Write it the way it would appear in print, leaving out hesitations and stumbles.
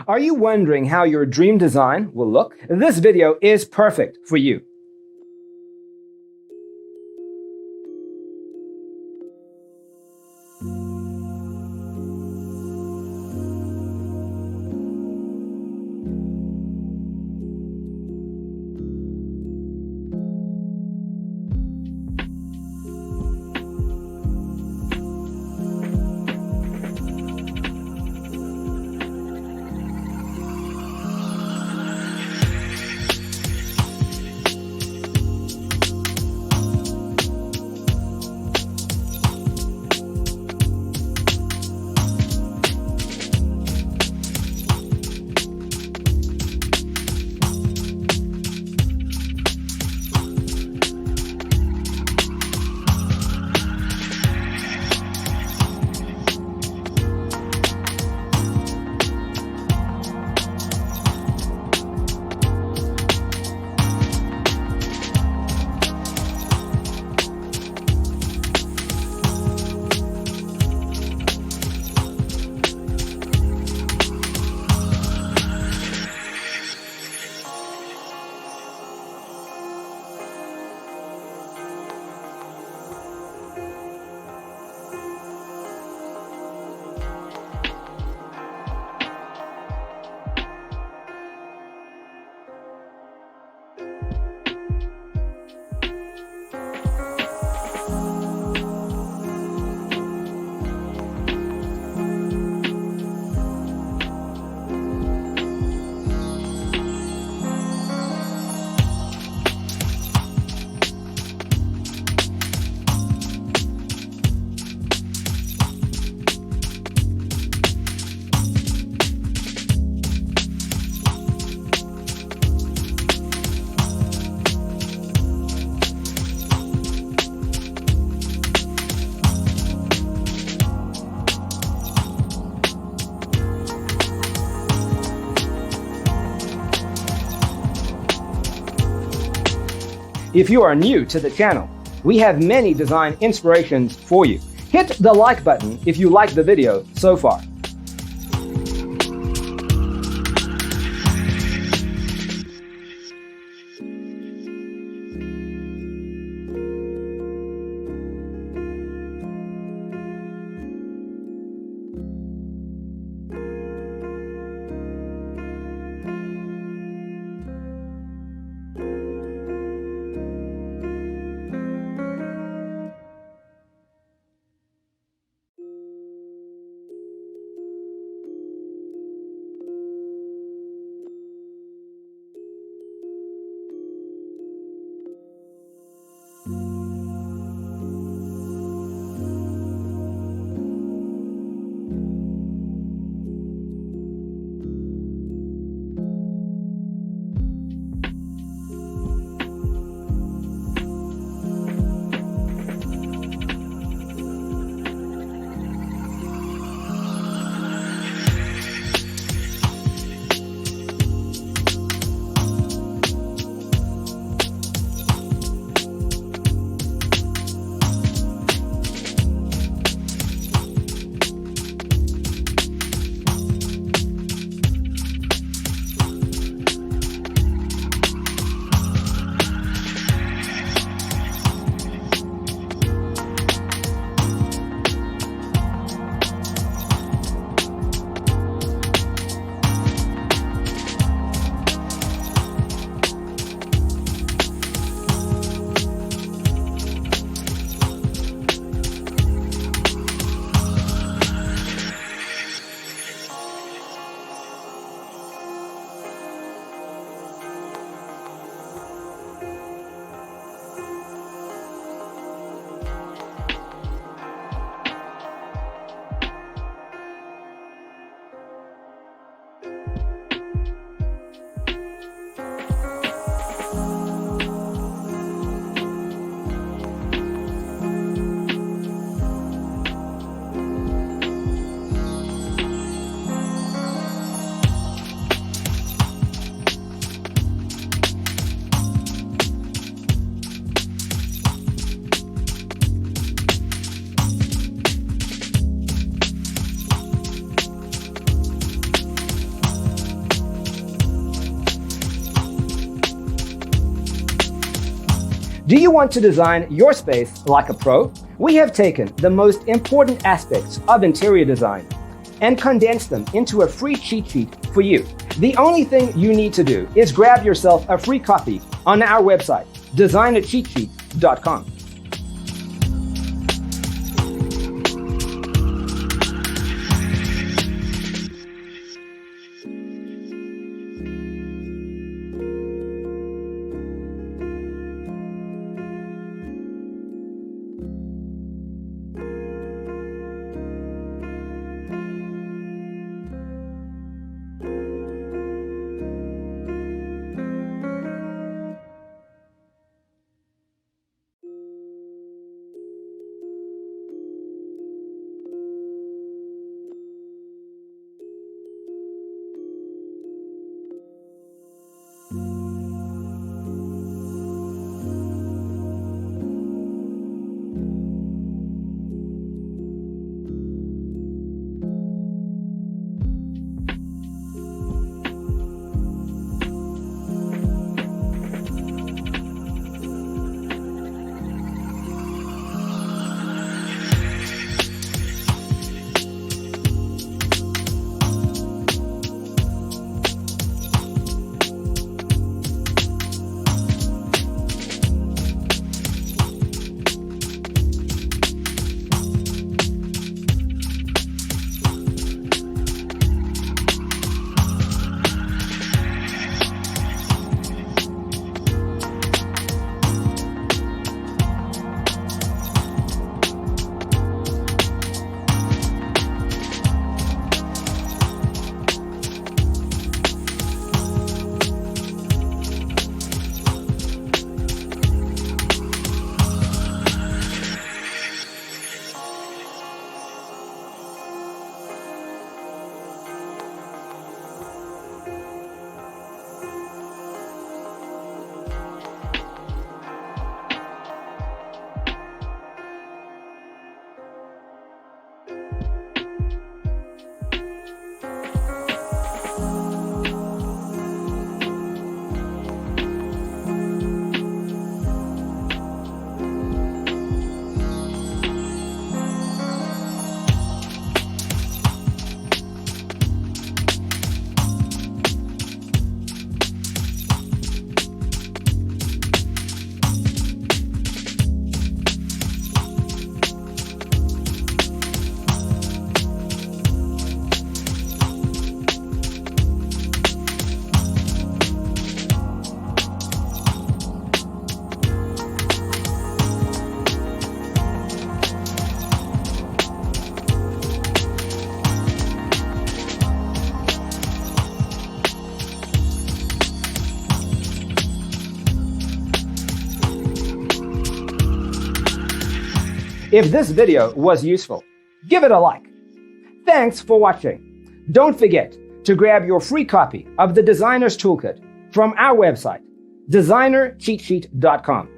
Are you wondering how your dream design will look? This video is perfect for you. If you are new to the channel, we have many design inspirations for you. Hit the like button if you like the video so far. Do you want to design your space like a pro? We have taken the most important aspects of interior design and condensed them into a free cheat sheet for you. The only thing you need to do is grab yourself a free copy on our website, designercheatsheet.com. If this video was useful, give it a like. Thanks for watching. Don't forget to grab your free copy of the Designer's Toolkit from our website, designercheatsheet.com.